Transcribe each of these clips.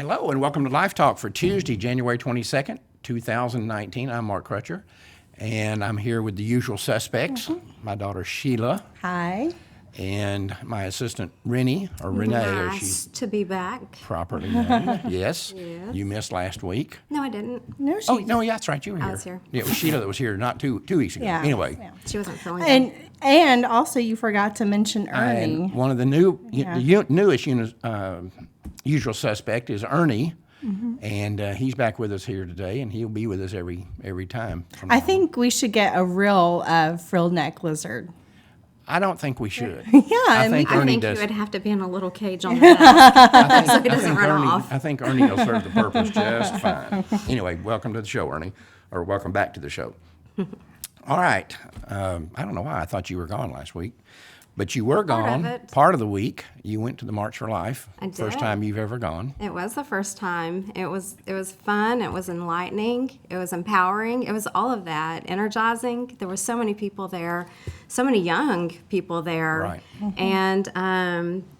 Hello and welcome to LifeTalk for Tuesday, January 22nd, 2019. I'm Mark Crutcher, and I'm here with the usual suspects. My daughter Sheila. Hi. And my assistant Rennie, or Renee, as Nice she's to be back. properly named. Yes. Yes. You missed last week. No, I didn't. No, she. Oh, no, yeah, that's right. You were here. I was here. Yeah, it was Sheila that was here not two weeks ago. Yeah. Anyway. Yeah. She wasn't feeling good. And also you forgot to mention Ernie. And one of the newest usual suspect is Ernie. And he's back with us here today, and he'll be with us every time. I think we should get a real frilled neck lizard. I don't think we should. I think I Ernie think does. you would have to be in a little cage on the desk so he doesn't run Ernie, off. I think Ernie will serve the purpose just fine. Anyway, welcome to the show, Ernie, or welcome back to the show. All right. I don't know why I thought you were gone last week, but you were gone part of the week. You went to the March for Life. I did. First time you've ever gone. It was the first time. It was fun. It was enlightening. It was empowering. It was all of that. Energizing. There were so many people there, so many young people there. Right. And,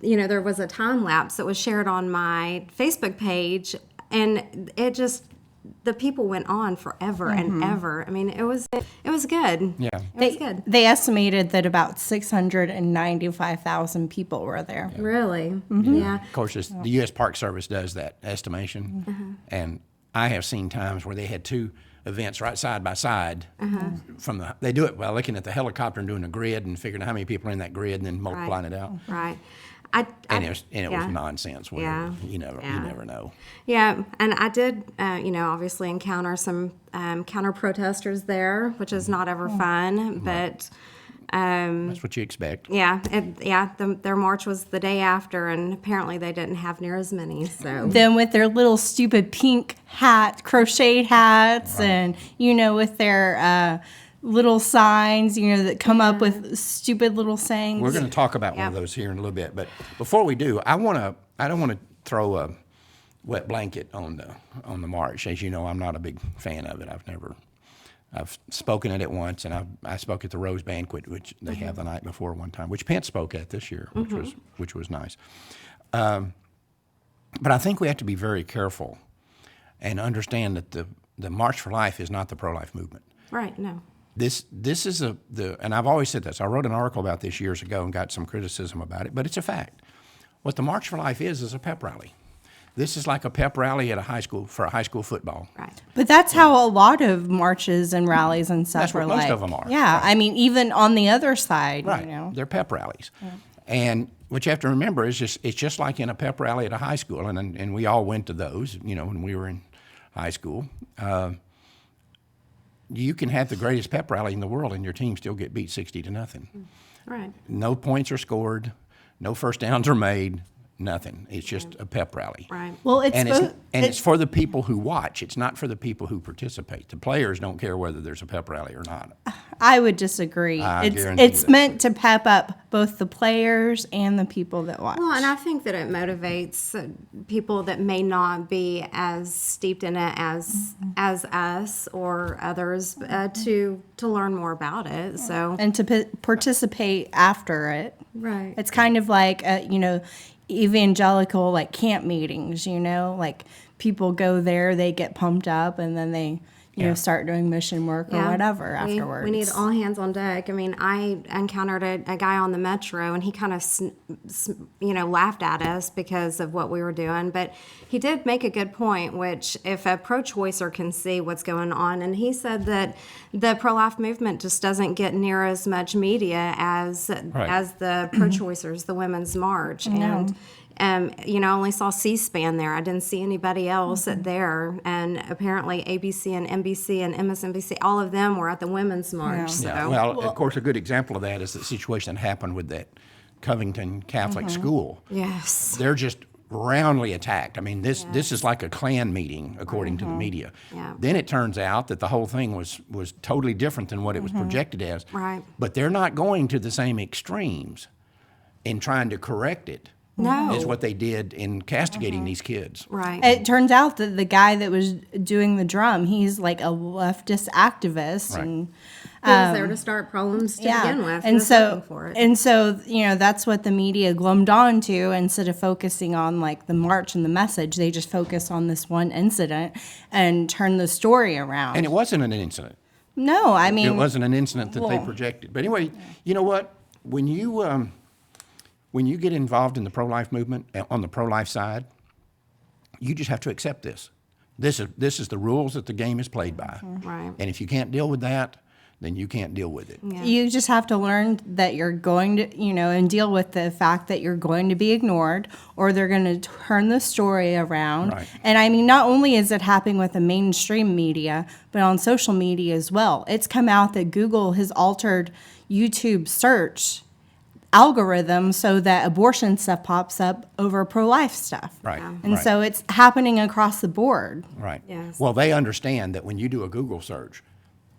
there was a time lapse that was shared on my Facebook page, and the people went on forever and ever. I mean, it was good. Yeah. It was good. They estimated that about 695,000 people were there. Really? Yeah. Of course, the U.S. Park Service does that estimation, and I have seen times where they had two events right side by side. They do it by looking at the helicopter and doing a grid and figuring out how many people are in that grid and then multiplying it out. Right. It was yeah. nonsense. Yeah. You never know. Yeah, and I did, obviously encounter some counter protesters there, which is not ever fun, but That's what you expect. their march was the day after, and apparently they didn't have near as many. So Them with their little stupid pink crocheted hats, and with their little signs, that come up with stupid little sayings. We're going to talk about one of those here in a little bit, but before we do, I don't want to throw a wet blanket on the march. As you know, I'm not a big fan of it. I've spoken at it once, and I spoke at the Rose Banquet, which they have the night before one time, which Pence spoke at this year, which was nice. But I think we have to be very careful and understand that the March for Life is not the pro-life movement. right, no. This is and I've always said this. I wrote an article about this years ago and got some criticism about it, but it's a fact. What the March for Life is a pep rally. This is like a pep rally at a high school football. Right. But that's how a lot of marches and rallies and stuff That's what are most like. of them are. Yeah, I mean, even on the other side, Right. They're pep rallies. Yeah. And what you have to remember is it's just like in a pep rally at a high school, and we all went to those, when we were in high school. You can have the greatest pep rally in the world and your team still get beat 60-0. Right. No points are scored, no first downs are made, nothing. It's just a pep rally. Right. Well, It's for the people who watch. It's not for the people who participate. The players don't care whether there's a pep rally or not. I would disagree. I guarantee It's that. meant to pep up both the players and the people that watch. Well, and I think that it motivates people that may not be as steeped in it as us or others to learn more about it. So and to participate after it. right. It's kind of like, evangelical camp meetings, like people go there, they get pumped up, and then they start doing mission work or whatever afterwards. We need all hands on deck. I mean, I encountered a guy on the metro, and he kind of, laughed at us because of what we were doing. But he did make a good point, which if a pro-choicer can see what's going on, and he said that the pro-life movement just doesn't get near as much media as the pro-choicers, the Women's March. And I only saw C-SPAN there. I didn't see anybody else there. And apparently ABC and NBC and MSNBC, all of them were at the Women's March. Yeah. So. Yeah. Well, of course, a good example of that is the situation that happened with that Covington Catholic school. Yes. They're just roundly attacked. I mean, this is like a Klan meeting, according to the media. Yeah. Then it turns out that the whole thing was totally different than what it was projected as. Right. But they're not going to the same extremes in trying to correct it. No. Is what they did in castigating these kids. Right. It turns out that the guy that was doing the drum, he's like a leftist activist, Right. and He was there to start problems to begin with. He And was so, looking for it. and so, that's what the media glommed on to. Instead of focusing on like the march and the message, they just focus on this one incident and turn the story around. And it wasn't an incident. No, I mean, It wasn't an incident that they well- projected. But anyway, you know what? When you get involved in the pro-life movement, on the pro-life side, you just have to accept this. This is the rules that the game is played by. Right. And if you can't deal with that, then you can't deal with it. Yeah. You just have to learn that you're going to, and deal with the fact that you're going to be ignored, or they're going to turn the story around. Right. And I mean, not only is it happening with the mainstream media, but on social media as well. It's come out that Google has altered YouTube search algorithm so that abortion stuff pops up over pro-life stuff. Right. And right. so it's happening across the board. Right. Yes. Well, they understand that when you do a Google search,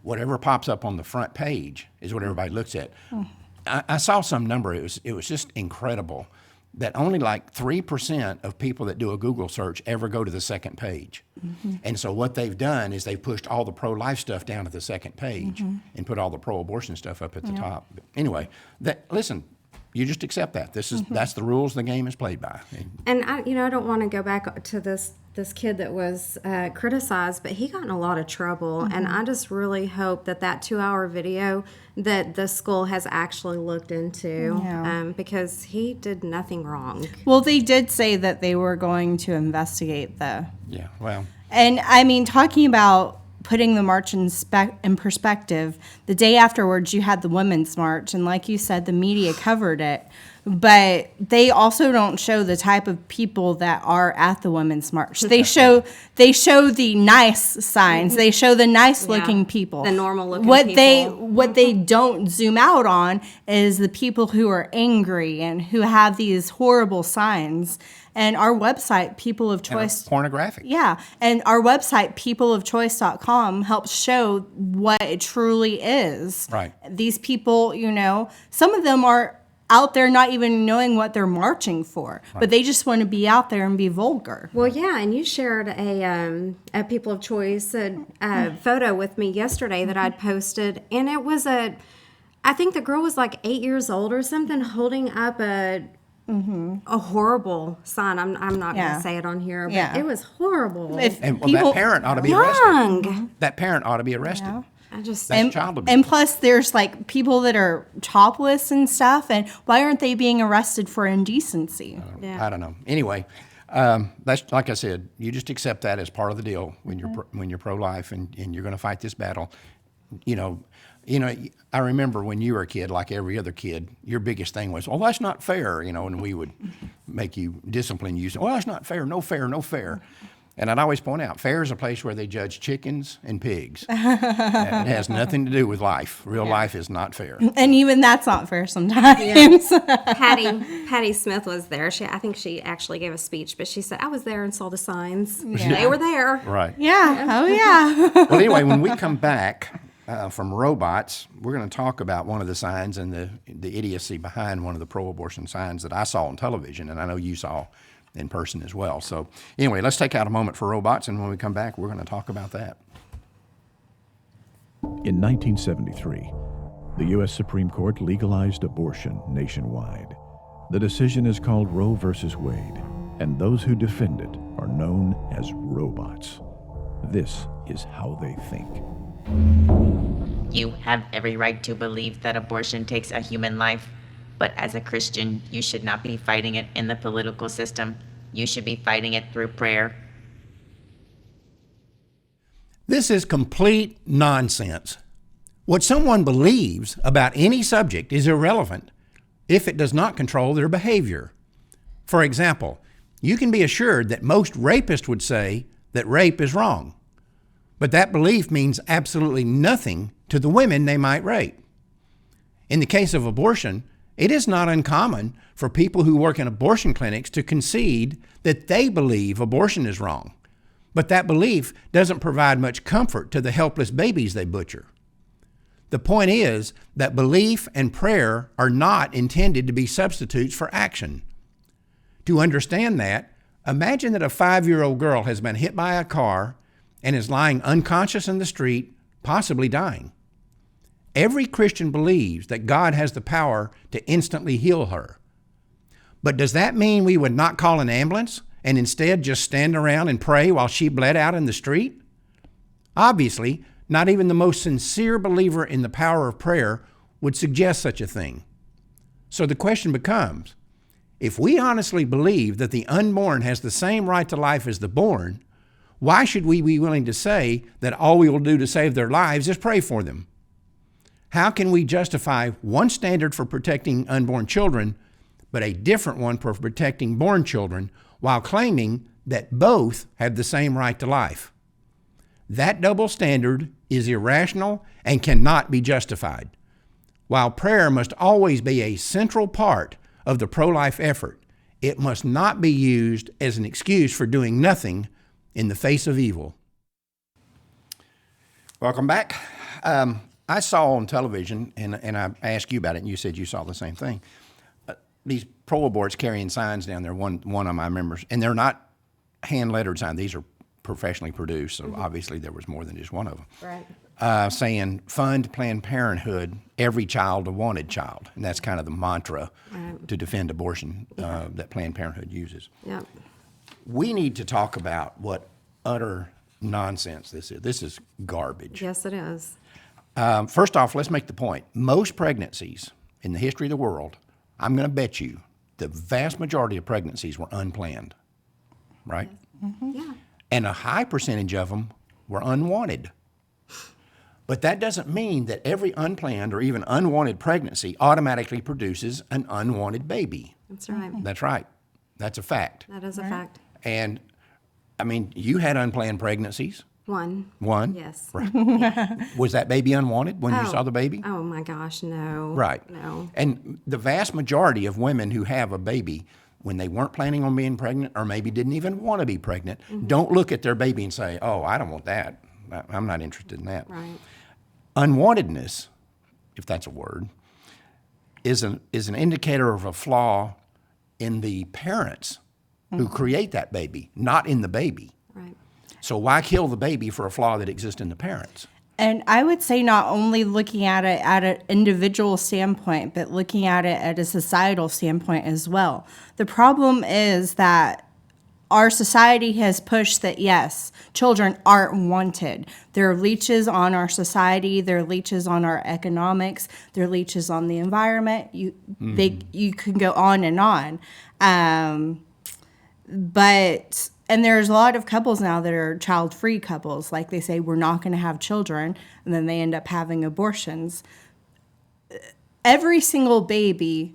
whatever pops up on the front page is what everybody looks at. I saw some number. It was just incredible that only like 3% of people that do a Google search ever go to the second page. And so what they've done is they've pushed all the pro-life stuff down to the second page and put all the pro-abortion stuff up at the top. But anyway, listen. You just accept that. That's the rules the game is played by. And I don't want to go back to this kid that was criticized, but he got in a lot of trouble. And I just really hope that 2-hour video that the school has actually looked into, because he did nothing wrong. Well, they did say that they were going to investigate the. Yeah, well. And I mean, talking about putting the march in perspective, the day afterwards you had the women's march, and like you said, the media covered it, but they also don't show the type of people that are at the women's march. They show the nice signs. They show the nice looking people, the normal looking people. What they don't zoom out on is the people who are angry and who have these horrible signs. And our website, People of Choice. Pornographic. Yeah. And our website, peopleofchoice.com, helps show what it truly is. Right. These people, some of them are out there not even knowing what they're marching for, but they just want to be out there and be vulgar. Well, yeah, and you shared a People of Choice photo with me yesterday that I'd posted, and it was I think the girl was like 8 years old or something, holding up a horrible sign. I'm not going to say it on here, but it was horrible. And that parent ought to be arrested. Young. That parent ought to be arrested. Yeah. That's child abuse. And plus, there's like people that are topless and stuff. And why aren't they being arrested for indecency? I don't know. Anyway, that's like I said. You just accept that as part of the deal when you're pro-life and you're going to fight this battle. I remember when you were a kid, like every other kid, your biggest thing was, "Oh, that's not fair," and we would make you discipline you. "Oh, that's not fair. No fair. No fair." And I'd always point out, fair is a place where they judge chickens and pigs. It has nothing to do with life. Real life is not fair. And even that's not fair sometimes. Patty Smith was there. I think she actually gave a speech, but she said, "I was there and saw the signs. They were there." Right. Yeah. Oh, yeah. Well, anyway, when we come back from RoeBots, we're going to talk about one of the signs and the idiocy behind one of the pro-abortion signs that I saw on television, and I know you saw in person as well. So anyway, let's take out a moment for RoeBots, and when we come back, we're going to talk about that. In 1973, the U.S. Supreme Court legalized abortion nationwide. The decision is called Roe versus Wade, and those who defend it are known as RoeBots. This is how they think. You have every right to believe that abortion takes a human life, but as a Christian, you should not be fighting it in the political system. You should be fighting it through prayer. This is complete nonsense. What someone believes about any subject is irrelevant if it does not control their behavior. For example, you can be assured that most rapists would say that rape is wrong, but that belief means absolutely nothing to the women they might rape. In the case of abortion, it is not uncommon for people who work in abortion clinics to concede that they believe abortion is wrong, but that belief doesn't provide much comfort to the helpless babies they butcher. The point is that belief and prayer are not intended to be substitutes for action. To understand that, imagine that a 5-year-old girl has been hit by a car and is lying unconscious in the street, possibly dying. every Christian believes that God has the power to instantly heal her. But does that mean we would not call an ambulance and instead just stand around and pray while she bled out in the street? Obviously, not even the most sincere believer in the power of prayer would suggest such a thing. So the question becomes, if we honestly believe that the unborn has the same right to life as the born, why should we be willing to say that all we will do to save their lives is pray for them? How can we justify one standard for protecting unborn children, but a different one for protecting born children, while claiming that both have the same right to life? That double standard is irrational and cannot be justified. While prayer must always be a central part of the pro-life effort, it must not be used as an excuse for doing nothing in the face of evil. Welcome back. I saw on television, and I asked you about it, and you said you saw the same thing. These pro-aborts carrying signs down there, one of my members, and they're not hand-lettered signs. These are professionally produced, so obviously there was more than just one of them. Right. Saying, fund Planned Parenthood, every child a wanted child. And that's kind of the mantra to defend abortion that Planned Parenthood uses. Yep. We need to talk about what utter nonsense this is. This is garbage. Yes, it is. First off, let's make the point. Most pregnancies in the history of the world, I'm going to bet you, the vast majority of pregnancies were unplanned, right? Mm-hmm. Yeah. And a high percentage of them were unwanted. But that doesn't mean that every unplanned or even unwanted pregnancy automatically produces an unwanted baby. That's right. That's right. That's a fact. That is a fact. And, I mean, you had unplanned pregnancies. One. Yes. Right. Was that baby unwanted when you saw the baby? Oh my gosh, no. Right. No. And the vast majority of women who have a baby, when they weren't planning on being pregnant or maybe didn't even want to be pregnant, don't look at their baby and say, oh, I don't want that. I'm not interested in that. Right. Unwantedness, if that's a word, is an indicator of a flaw in the parents who create that baby, not in the baby. Right. So why kill the baby for a flaw that exists in the parents? And I would say not only looking at it at an individual standpoint, but looking at it at a societal standpoint as well. The problem is that our society has pushed that, yes, children aren't wanted. They're leeches on our society. They're leeches on our economics. They're leeches on the environment. You can go on and on. And there's a lot of couples now that are child-free couples. Like they say, we're not going to have children, and then they end up having abortions. Every single baby,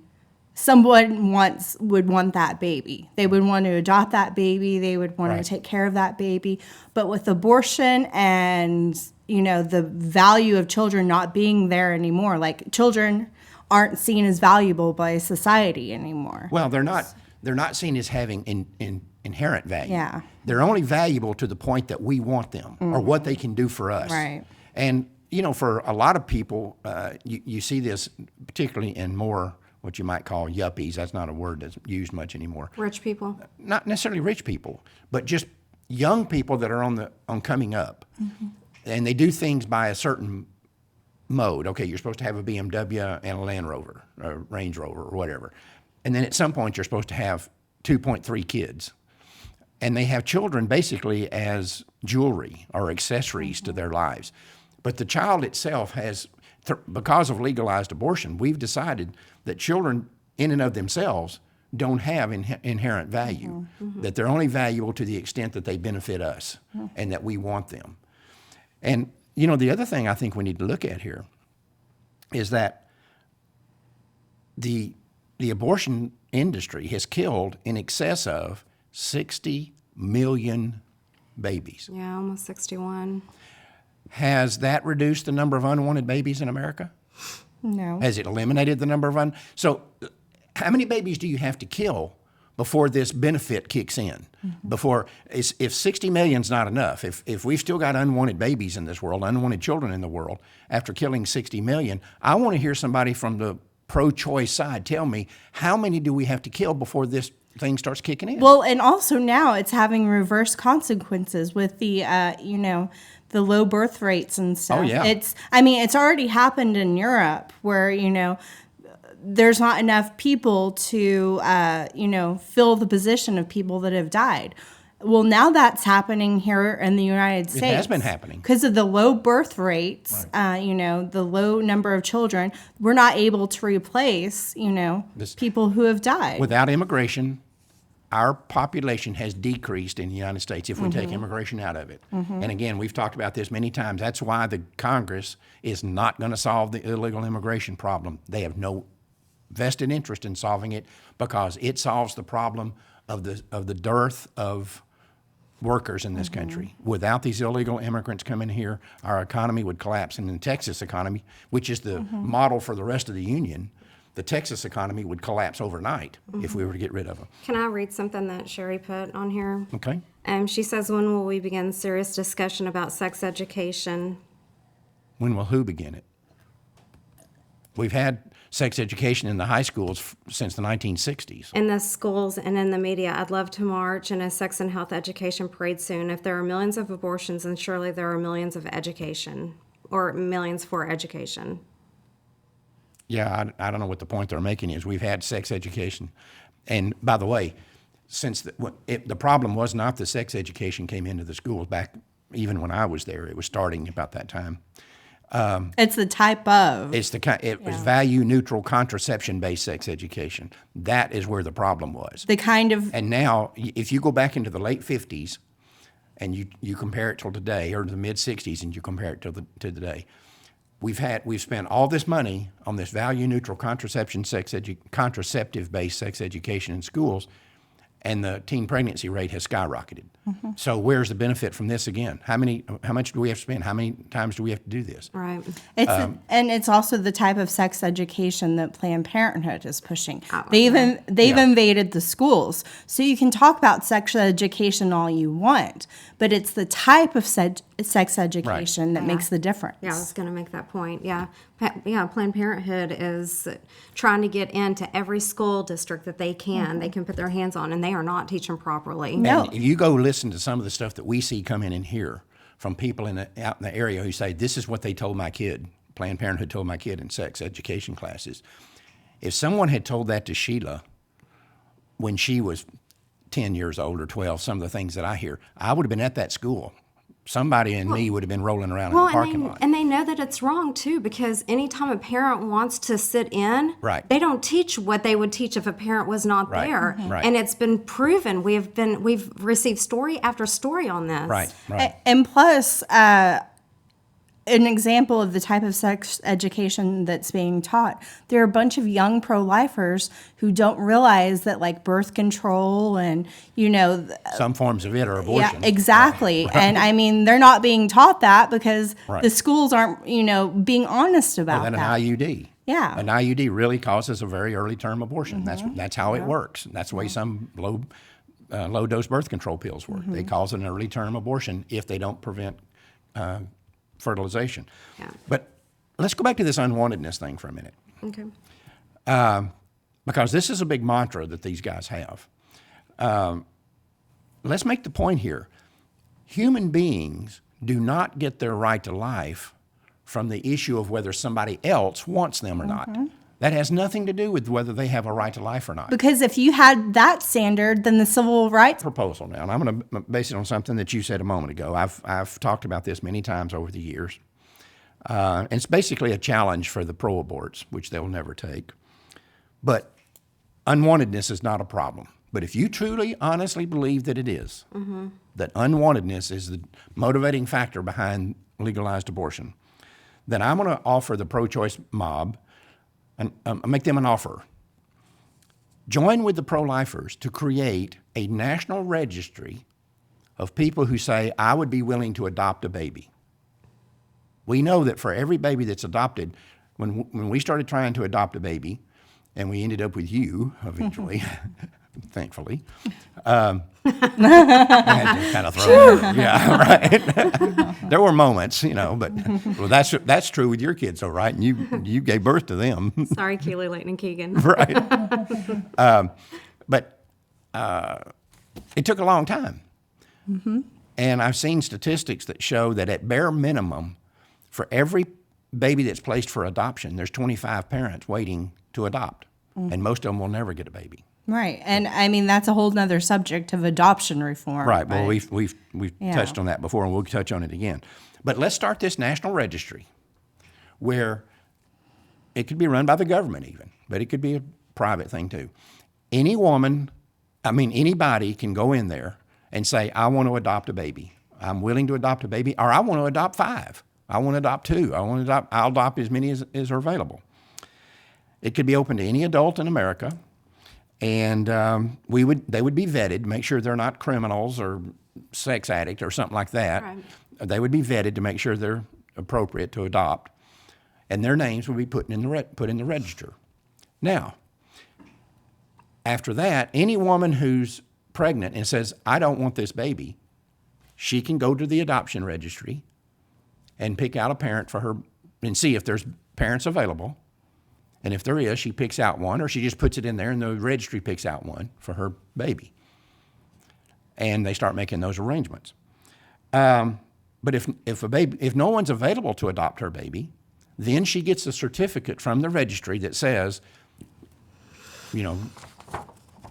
someone would want that baby. They would want to adopt that baby. They would want to take care of that baby. But with abortion and, the value of children not being there anymore, like children aren't seen as valuable by society anymore. Well, they're not seen as having inherent value. Yeah. They're only valuable to the point that we want them or what they can do for us. Right. And, for a lot of people, you see this particularly in more what you might call yuppies. That's not a word that's used much anymore. Rich people. Not necessarily rich people, but just young people that are on coming up. And they do things by a certain mode. Okay, you're supposed to have a BMW and a Land Rover, a Range Rover or whatever. And then at some point you're supposed to have 2.3 kids. And they have children basically as jewelry or accessories to their lives. But the child itself has, because of legalized abortion, we've decided that children in and of themselves don't have inherent value, that they're only valuable to the extent that they benefit us and that we want them. And, the other thing I think we need to look at here is that the abortion industry has killed in excess of 60 million babies. Yeah, almost 61. Has that reduced the number of unwanted babies in America? No. Has it eliminated the number of So how many babies do you have to kill before this benefit kicks in? Before, if 60 million's not enough, if we've still got unwanted babies in this world, unwanted children in the world, after killing 60 million, I want to hear somebody from the pro-choice side tell me, how many do we have to kill before this thing starts kicking in. Well, and also now it's having reverse consequences with the, the low birth rates and stuff. Oh, yeah. It's already happened in Europe where, there's not enough people to, fill the position of people that have died. Well, now that's happening here in the United States. It has been happening. Because of the low birth rates, the low number of children, we're not able to replace, people who have died. Without immigration, our population has decreased in the United States if we take immigration out of it. And again, we've talked about this many times. That's why the Congress is not going to solve the illegal immigration problem. They have no vested interest in solving it because it solves the problem of the dearth of workers in this country. Without these illegal immigrants coming here, our economy would collapse. And the Texas economy, which is the model for the rest of the union, the Texas economy would collapse overnight if we were to get rid of them. Can I read something that Sherry put on here? Okay. She says, when will we begin serious discussion about sex education? When will who begin it? We've had sex education in the high schools since the 1960s. In the schools and in the media, I'd love to march in a sex and health education parade soon. If there are millions of abortions, then surely there are millions of education, or millions for education. Yeah, I don't know what the point they're making is. We've had sex education. And by the way, since the problem was not the sex education came into the schools back, even when I was there, it was starting about that time. It's the type of. It was value neutral contraception based sex education. That is where the problem was. The kind of. And now, if you go back into the late 50s and you compare it till today, or the mid 60s, and you compare it to today, we've spent all this money on this value neutral contraceptive based sex education in schools, and the teen pregnancy rate has skyrocketed. So where's the benefit from this again? How much do we have to spend? How many times do we have to do this? Right. And it's also the type of sex education that Planned Parenthood is pushing. They've invaded the schools. So you can talk about sex education all you want, but it's the type of sex education that makes the difference. Yeah, I was going to make that point. Yeah. Planned Parenthood is trying to get into every school district that they can. They can put their hands on, and they are not teaching properly. No. And if you go listen to some of the stuff that we see come in here from people out in the area who say, this is what they told my kid, Planned Parenthood told my kid in sex education classes. If someone had told that to Sheila when she was 10 years old or 12, some of the things that I hear, I would have been at that school. Somebody and me would have been rolling around in the parking lot. And they know that it's wrong, too, because anytime a parent wants to sit in, they don't teach what they would teach if a parent was not there. Right. And it's been proven. We've received story after story on this. Right. And plus, an example of the type of sex education that's being taught, there are a bunch of young pro-lifers who don't realize that, like, birth control and, some forms of it are abortion. Yeah, exactly. Right. And I mean, they're not being taught that because the schools aren't, being honest about that. An IUD. Yeah. An IUD really causes a very early term abortion. That's how it works. That's the way some low dose birth control pills work. They cause an early term abortion if they don't prevent fertilization. Yeah. But let's go back to this unwantedness thing for a minute. Okay. Because this is a big mantra that these guys have. Let's make the point here. Human beings do not get their right to life from the issue of whether somebody else wants them or not. That has nothing to do with whether they have a right to life or not. Because if you had that standard, then the civil rights proposal now, and I'm going to base it on something that you said a moment ago. I've talked about this many times over the years. And it's basically a challenge for the pro-aborts, which they'll never take. But unwantedness is not a problem. But if you truly, honestly believe that it is, that unwantedness is the motivating factor behind legalized abortion, then I'm going to offer the pro-choice mob and make them an offer. Join with the pro-lifers to create a national registry of people who say, I would be willing to adopt a baby. We know that for every baby that's adopted, when we started trying to adopt a baby, and we ended up with you eventually, thankfully, I had to kind of throw it. Yeah, right. There were moments, but well, that's true with your kids, though, right? And you gave birth to them. Sorry, Keely, Leighton, and Keegan. Right. But it took a long time. And I've seen statistics that show that at bare minimum, for every baby that's placed for adoption, there's 25 parents waiting to adopt. And most of them will never get a baby. Right. And I mean, that's a whole nother subject of adoption reform. Right. Well, but- we've touched on that before, and we'll touch on it again. But let's start this national registry where it could be run by the government even, but it could be a private thing too. Anybody can go in there and say, I want to adopt a baby. I'm willing to adopt a baby, or I want to adopt 5. I want to adopt 2. I'll adopt as many as are available. It could be open to any adult in America, and they would be vetted, make sure they're not criminals or sex addict or something like that. Right. They would be vetted to make sure they're appropriate to adopt, and their names would be put in the register. Now, after that, any woman who's pregnant and says, I don't want this baby, she can go to the adoption registry and pick out a parent for her and see if there's parents available. And if there is, she picks out one, or she just puts it in there and the registry picks out one for her baby. And they start making those arrangements. But if no one's available to adopt her baby, then she gets a certificate from the registry that says,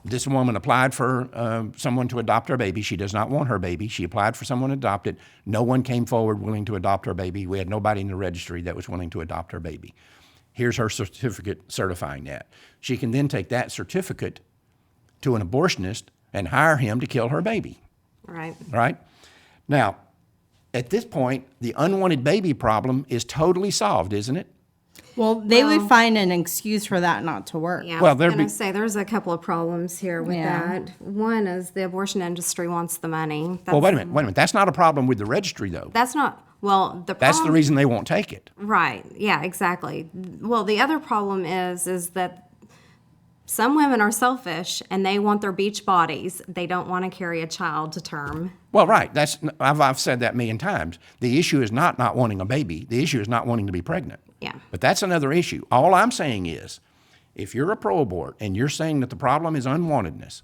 this woman applied for someone to adopt her baby. She does not want her baby. She applied for someone to adopt it. No one came forward willing to adopt her baby. We had nobody in the registry that was willing to adopt her baby. Here's her certificate certifying that. She can then take that certificate to an abortionist and hire him to kill her baby. Right. Right? Now, at this point, the unwanted baby problem is totally solved, isn't it? Well, they would find an excuse for that not to work. Yeah, Well, I was there'd going be- to say there's a couple of problems here with Yeah. that. One is the abortion industry wants the money. Well, wait a minute. That's not a problem with the registry, though. That's not, well, the That's the problem. reason they won't take it. Right. Yeah, exactly. Well, the other problem is that some women are selfish and they want their beach bodies. They don't want to carry a child to term. Well, right. I've said that a million times. The issue is not wanting a baby. The issue is not wanting to be pregnant. Yeah. But that's another issue. All I'm saying is, if you're a pro-abort and you're saying that the problem is unwantedness,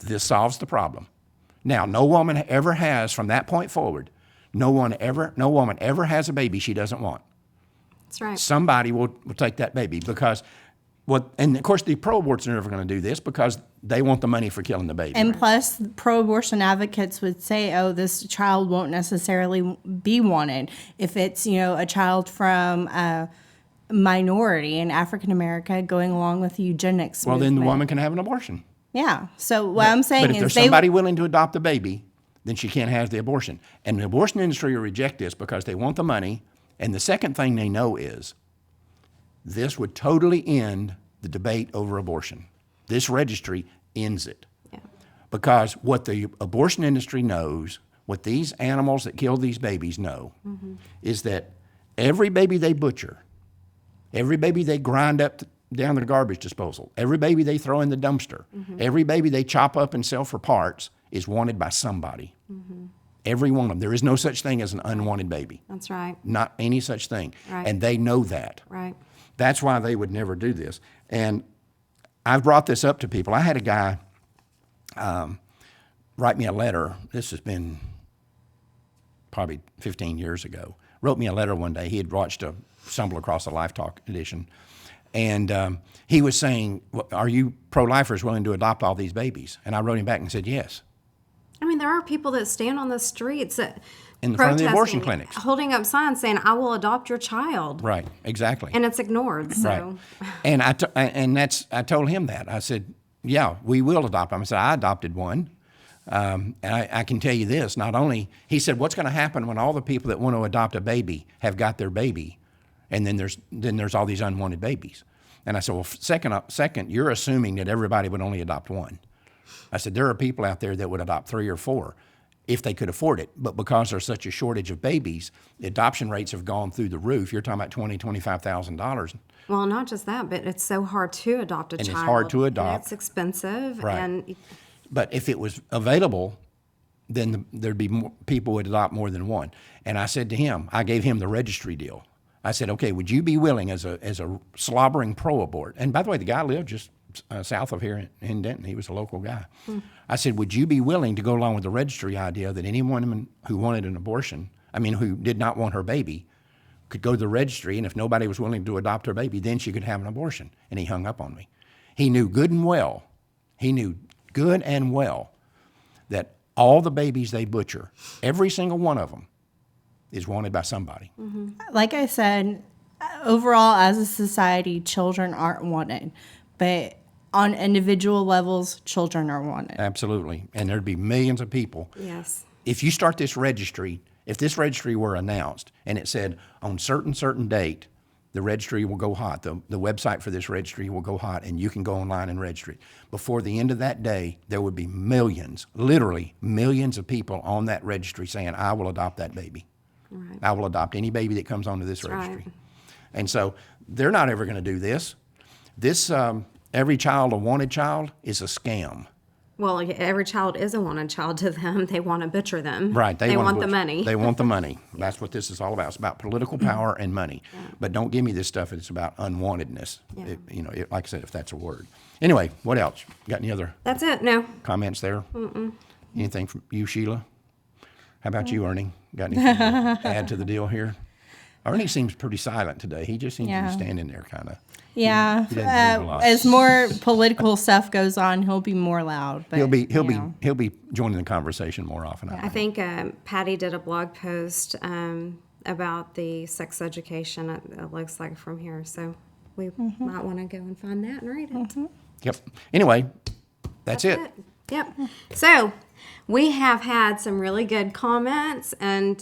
this solves the problem. Now, no woman ever has, from that point forward, no woman ever has a baby she doesn't want. That's right. Somebody will take that baby because and of course the pro-aborts are never going to do this because they want the money for killing the baby. And plus, pro-abortion advocates would say, oh, this child won't necessarily be wanted if it's, a child from a minority in African America going along with the eugenics Well, then the movement. woman can have an abortion. Yeah. So what I'm saying But if is there's somebody willing to adopt the baby, then she can't have the abortion. And the abortion industry will reject this because they want the money. And the second thing they know is this would totally end the debate over abortion. This registry ends it. Yeah. Because what the abortion industry knows, what these animals that kill these babies know, is that every baby they butcher, every baby they grind up down the garbage disposal, every baby they throw in the dumpster, every baby they chop up and sell for parts is wanted by somebody. Every one of them. There is no such thing as an unwanted baby. That's right. Not any such thing. Right. And they know that. Right. That's why they would never do this. And I've brought this up to people. I had a guy write me a letter. This has been probably 15 years ago. Wrote me a letter one day. He had watched a Stumble Across a LifeTalk edition. And he was saying, are you pro-lifers willing to adopt all these babies? And I wrote him back and said, yes. I mean, there are people that stand on the streets In front of the abortion protesting, clinics. holding up signs saying, I will adopt your child. Right, exactly. And it's ignored. So. Right. And I told him that. I said, yeah, we will adopt them. I said, I adopted one. And I can tell you this, not only, he said, what's going to happen when all the people that want to adopt a baby have got their baby, and then there's all these unwanted babies. And I said, well, second, you're assuming that everybody would only adopt one. I said, there are people out there that would adopt 3 or 4 if they could afford it. But because there's such a shortage of babies, the adoption rates have gone through the roof. You're talking about $20,000, $25,000. Well, not just that, but it's so hard to adopt a child. it's hard to adopt. And it's expensive. Right. And But if it was available, then there'd be more, people would adopt more than one. And I said to him, I gave him the registry deal. I said, okay, would you be willing as a slobbering pro-abort? And by the way, the guy lived just south of here in Denton. He was a local guy. I said, would you be willing to go along with the registry idea that any woman who wanted an abortion, who did not want her baby, could go to the registry, and if nobody was willing to adopt her baby, then she could have an abortion? And he hung up on me. He knew good and well that all the babies they butcher, every single one of them, is wanted by somebody. Like I said, overall, as a society, children aren't wanted. But on individual levels, children are wanted. Absolutely. And there'd be millions of people. Yes. If you start this registry, if this registry were announced and it said on certain date, the registry will go hot, the website for this registry will go hot, and you can go online and register it. Before the end of that day, there would be millions, literally millions of people on that registry saying, I will adopt that baby. Right. I will adopt any baby that comes onto this That's registry. right. And so they're not ever going to do this. This every child a wanted child is a scam. Well, every child is a wanted child to them. They want to butcher them. Right. They wanna want the butcher. money. They want the money. That's what this is all about. It's about political power and money. Yeah. But don't give me this stuff. It's about unwantedness. Yeah. Like I said, if that's a word. Anyway, what else? Got any other That's it. No. comments there? Anything from you, Sheila? How about you, Ernie? Got anything to add to the deal here? Ernie seems pretty silent today. He just seems to be standing there kind of. Yeah. He doesn't move a lot. As more political stuff goes on, he'll be more loud. But, He'll be joining the conversation more often. I think Patty did a blog post about the sex education, it looks like, from here. So we might want to go and find that and read it. Yep. Anyway, that's it. Yep. So we have had some really good comments and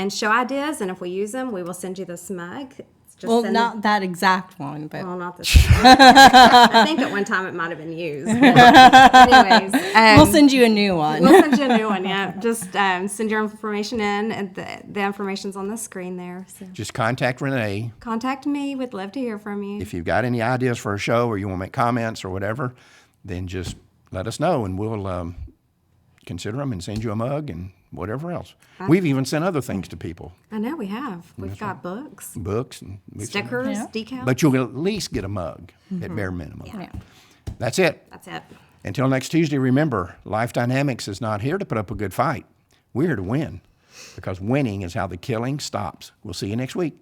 show ideas, and if we use them, we will send you this mug. Just well, send not that exact one, but Well, not this one. I think at one time it might have been used. Anyways, we'll send you a new one. we'll send you a new one. Yeah, just send your information in, and the information's on the screen there. So Just contact Renee. contact me. We'd love to hear from you. If you've got any ideas for a show or you want to make comments or whatever, then just let us know and we'll consider them and send you a mug and whatever else. We've even sent other things to people, I know we have. We've got books, books and we've sent- stickers, decals. But you'll at least get a mug at bare minimum. Yeah. That's it. That's it. Until next Tuesday, remember, Life Dynamics is not here to put up a good fight. We're here to win because winning is how the killing stops. We'll see you next week.